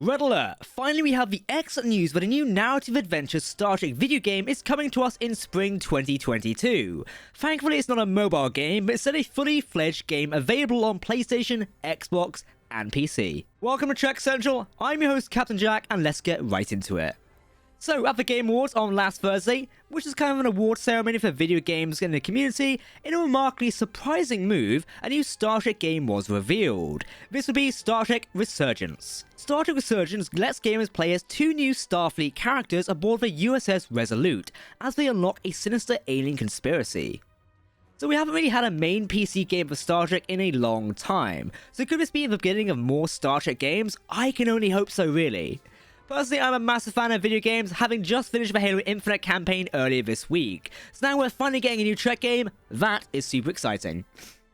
Red alert! Finally we have the excellent news that a new narrative adventure Star Trek video game is coming to us in spring 2022. Thankfully it's not a mobile game, but instead a fully fledged game available on PlayStation, Xbox, and PC. Welcome to Trek Central, I'm your host Captain Jack, and let's get right into it. So, at the Game Awards on last Thursday, which is kind of an award ceremony for video games in the community, in a remarkably surprising move, a new Star Trek game was revealed. This would be Star Trek Resurgence. Star Trek Resurgence lets gamers play as two new Starfleet characters aboard the USS Resolute, as they unlock a sinister alien conspiracy. So we haven't really had a main PC game for Star Trek in a long time, so could this be the beginning of more Star Trek games? I can only hope so, really. Personally, I'm a massive fan of video games, having just finished the Halo Infinite campaign earlier this week. So now we're finally getting a new Trek game. That is super exciting.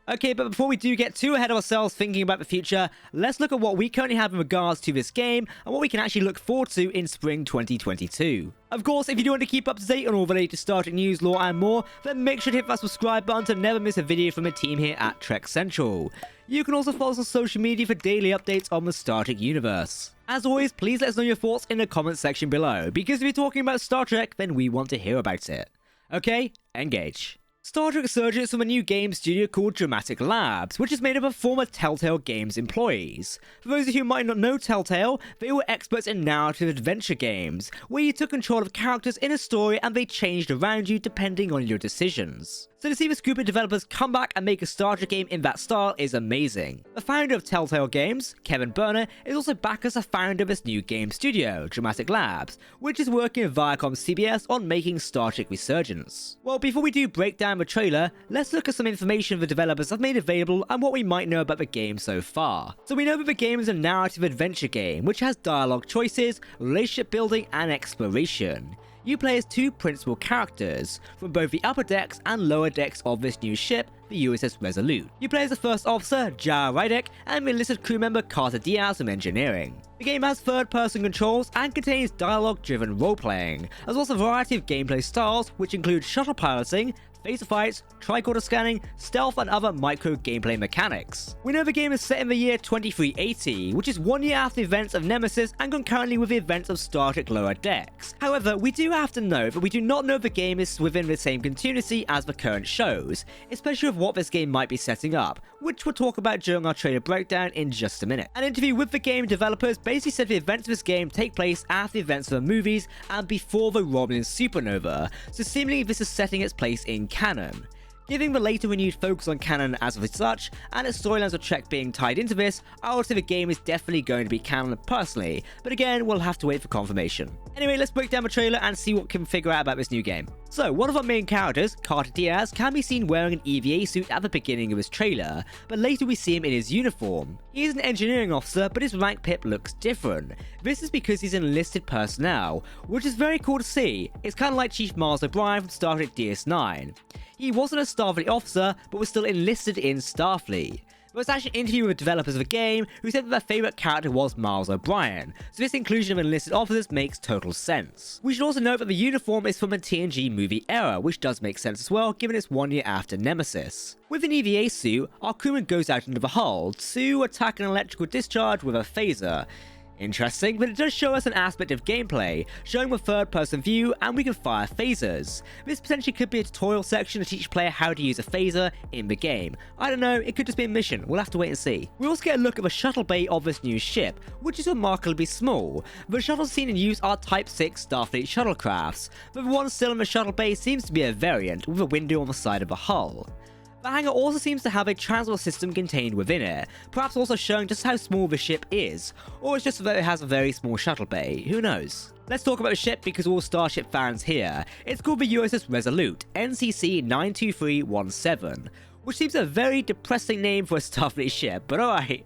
Okay, but before we do get too ahead of ourselves thinking about the future, let's look at what we currently have in regards to this game and what we can actually look forward to in spring 2022. Of course, if you do want to keep up to date on all the latest Star Trek news, lore, and more, then make sure to hit that subscribe button to never miss a video from the team here at Trek Central. You can also follow us on social media for daily updates on the Star Trek universe. As always, please let us know your thoughts in the comments section below, because if you're talking about Star Trek, then we want to hear about it. Okay, engage. Star Trek Resurgence from a new game studio called Dramatic Labs, which is made up of former Telltale Games employees. For those of you who might not know Telltale, they were experts in narrative adventure games, where you took control of characters in a story and they changed around you depending on your decisions. So to see this group of developers come back and make a Star Trek game in that style is amazing. The founder of Telltale Games, Kevin Berner, is also back as a founder of this new game studio, Dramatic Labs, which is working with ViacomCBS on making Star Trek Resurgence. Well, before we do break down the trailer, let's look at some information the developers have made available and what we might know about the game so far. So we know that the game is a narrative adventure game, which has dialogue choices, relationship building, and exploration. You play as two principal characters, from both the upper decks and lower decks of this new ship, the USS Resolute. You play as the first officer, Jar Rydek, and the enlisted crew member Carter Diaz from engineering. The game has third-person controls and contains dialogue-driven role-playing, as well as a variety of gameplay styles, which include shuttle piloting, phaser fights, tricorder scanning, stealth, and other micro gameplay mechanics. We know the game is set in the year 2380, which is 1 year after the events of Nemesis and concurrently with the events of Star Trek Lower Decks. However, we do have to note that we do not know if the game is within the same continuity as the current shows, especially with what this game might be setting up, which we'll talk about during our trailer breakdown in just a minute. An interview with the game developers basically said the events of this game take place after the events of the movies and before the Romulan supernova, so seemingly this is setting its place in canon. Given the later renewed focus on canon as of such, and its storylines of Trek being tied into this, I would say the game is definitely going to be canon personally, but again, we'll have to wait for confirmation. Anyway, let's break down the trailer and see what we can figure out about this new game. So, one of our main characters, Carter Diaz, can be seen wearing an EVA suit at the beginning of his trailer, but later we see him in his uniform. He is an engineering officer, but his rank pip looks different. This is because he's enlisted personnel, which is very cool to see. It's kind of like Chief Miles O'Brien from Star Trek DS9. He wasn't a Starfleet officer, but was still enlisted in Starfleet. There was actually an interview with developers of the game who said that their favourite character was Miles O'Brien, so this inclusion of enlisted officers makes total sense. We should also note that the uniform is from the TNG movie era, which does make sense as well given it's 1 year after Nemesis. With an EVA suit, our crewman goes out into the hull to attack an electrical discharge with a phaser. Interesting, but it does show us an aspect of gameplay, showing the third-person view and we can fire phasers. This potentially could be a tutorial section to teach a player how to use a phaser in the game. I don't know, it could just be a mission, we'll have to wait and see. We also get a look at the shuttle bay of this new ship, which is remarkably small. The shuttles seen in use are Type 6 Starfleet shuttlecrafts, but the one still in the shuttle bay seems to be a variant, with a window on the side of the hull. The hangar also seems to have a transport system contained within it, perhaps also showing just how small the ship is, or it's just that it has a very small shuttle bay, who knows. Let's talk about the ship because we're all Starship fans here. It's called the USS Resolute, NCC 92317, which seems a very depressing name for a Starfleet ship, but alright.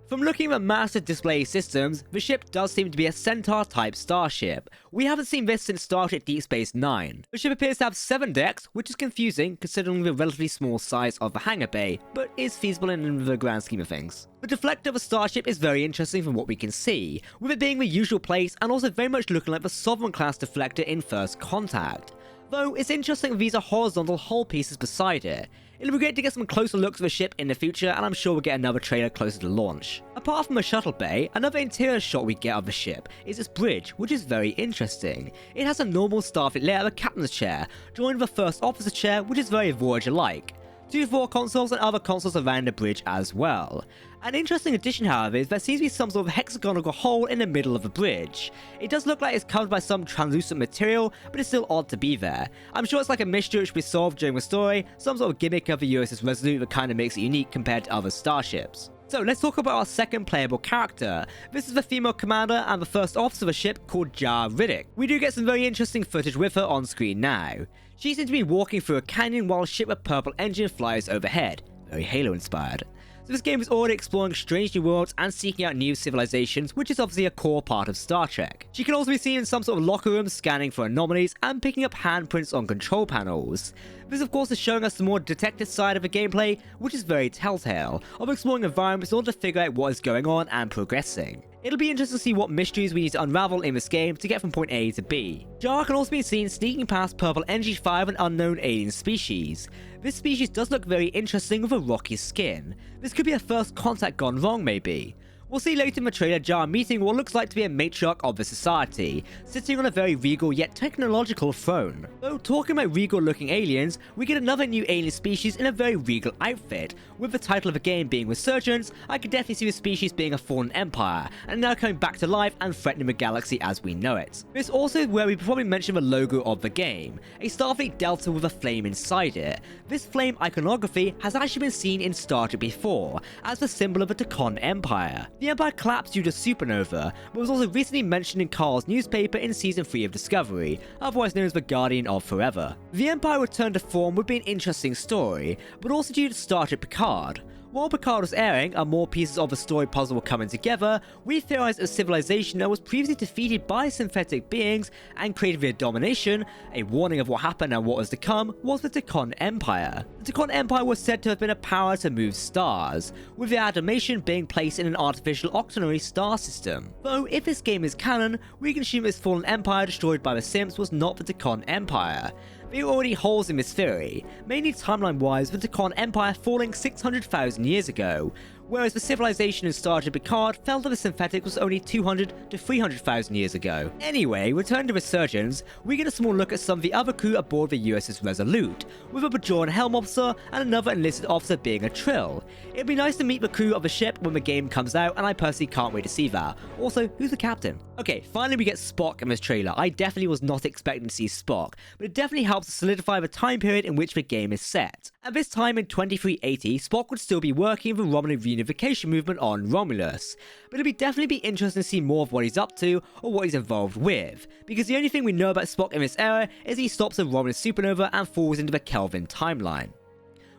From looking at the master display systems, the ship does seem to be a Centaur-type starship. We haven't seen this since Star Trek Deep Space Nine. The ship appears to have 7 decks, which is confusing considering the relatively small size of the hangar bay, but is feasible in the grand scheme of things. The deflector of the starship is very interesting from what we can see, with it being the usual place and also very much looking like the Sovereign class deflector in First Contact. Though it's interesting that these are horizontal hull pieces beside it. It'll be great to get some closer looks of the ship in the future, and I'm sure we'll get another trailer closer to launch. Apart from a shuttle bay, another interior shot we get of the ship is its bridge, which is very interesting. It has a normal Starfleet layout of a captain's chair, joined with a first officer chair, which is very Voyager-like. 2 4 consoles and other consoles around the bridge as well. An interesting addition, however, is there seems to be some sort of hexagonal hole in the middle of the bridge. It does look like it's covered by some translucent material, but it's still odd to be there. I'm sure it's like a mystery which will be solved during the story, some sort of gimmick of the USS Resolute that kind of makes it unique compared to other starships. So let's talk about our second playable character. This is the female commander and the first officer of a ship called Jar Riddick. We do get some very interesting footage with her on screen now. She seems to be walking through a canyon while a ship with purple engine flies overhead. Very Halo inspired. So this game is already exploring strange new worlds and seeking out new civilizations, which is obviously a core part of Star Trek. She can also be seen in some sort of locker room scanning for anomalies and picking up handprints on control panels. This of course is showing us the more detective side of the gameplay, which is very telltale, of exploring environments in order to figure out what is going on and progressing. It'll be interesting to see what mysteries we need to unravel in this game to get from point A to B. Jar can also be seen sneaking past purple energy fire of an unknown alien species. This species does look very interesting with a rocky skin. This could be a first contact gone wrong maybe. We'll see later in the trailer Jar meeting what looks like to be a matriarch of the society, sitting on a very regal yet technological throne. Though talking about regal looking aliens, we get another new alien species in a very regal outfit. With the title of the game being Resurgence, I could definitely see the species being a fallen empire, and now coming back to life and threatening the galaxy as we know it. This also is where we probably mention the logo of the game, a Starfleet Delta with a flame inside it. This flame iconography has actually been seen in Star Trek before, as the symbol of the Takon Empire. The Empire collapsed due to supernova, but was also recently mentioned in Carl's newspaper in Season 3 of Discovery, otherwise known as the Guardian of Forever. The Empire returned to form would be an interesting story, but also due to Star Trek Picard. While Picard was airing and more pieces of the story puzzle were coming together, we theorized a civilization that was previously defeated by synthetic beings and created via domination, a warning of what happened and what was to come, was the Takon Empire. The Takon Empire was said to have been a power to move stars, with the animation being placed in an artificial octenary star system. Though if this game is canon, we can assume this fallen empire destroyed by the Sims was not the Takon Empire. There are already holes in this theory, mainly timeline-wise with the Takon Empire falling 600,000 years ago, whereas the civilization in Star Trek Picard felt that the synthetic was only 200 to 300,000 years ago. Anyway, returning to Resurgence, we get a small look at some of the other crew aboard the USS Resolute, with a Bajoran helm officer and another enlisted officer being a Trill. It'd be nice to meet the crew of the ship when the game comes out, and I personally can't wait to see that. Also, who's the captain? Okay, finally we get Spock in this trailer. I definitely was not expecting to see Spock, but it definitely helps to solidify the time period in which the game is set. At this time in 2380, Spock would still be working with the Romulan reunification movement on Romulus, but it'll definitely be interesting to see more of what he's up to or what he's involved with, because the only thing we know about Spock in this era is he stops a Romulan supernova and falls into the Kelvin timeline.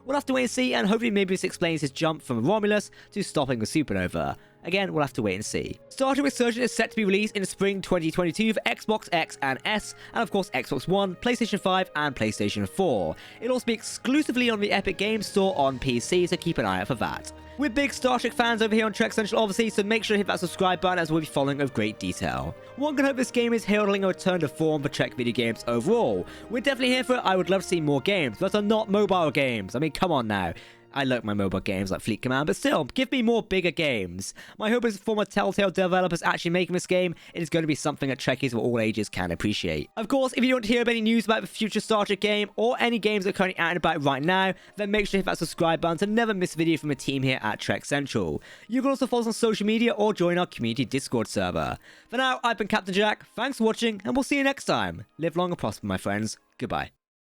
We'll have to wait and see, and hopefully maybe this explains his jump from Romulus to stopping the supernova. Again, we'll have to wait and see. Star Trek Resurgence is set to be released in spring 2022 for Xbox X and S, and of course Xbox One, PlayStation 5, and PlayStation 4. It'll also be exclusively on the Epic Games Store on PC, so keep an eye out for that. We're big Star Trek fans over here on Trek Central obviously, so make sure to hit that subscribe button as we'll be following with great detail. One can hope this game is heralding a return to form for Trek video games overall. We're definitely here for it. I would love to see more games that are not mobile games. I mean, come on now. I like my mobile games like Fleet Command, but still, give me more bigger games. My hope is former Telltale developers actually making this game, it is going to be something that Trekkies of all ages can appreciate. Of course, if you want to hear about any news about the future Star Trek game, or any games that are currently out and about right now, then make sure to hit that subscribe button to never miss a video from the team here at Trek Central. You can also follow us on social media or join our community Discord server. For now, I've been Captain Jack, thanks for watching, and we'll see you next time. Live long and prosper, my friends. Goodbye.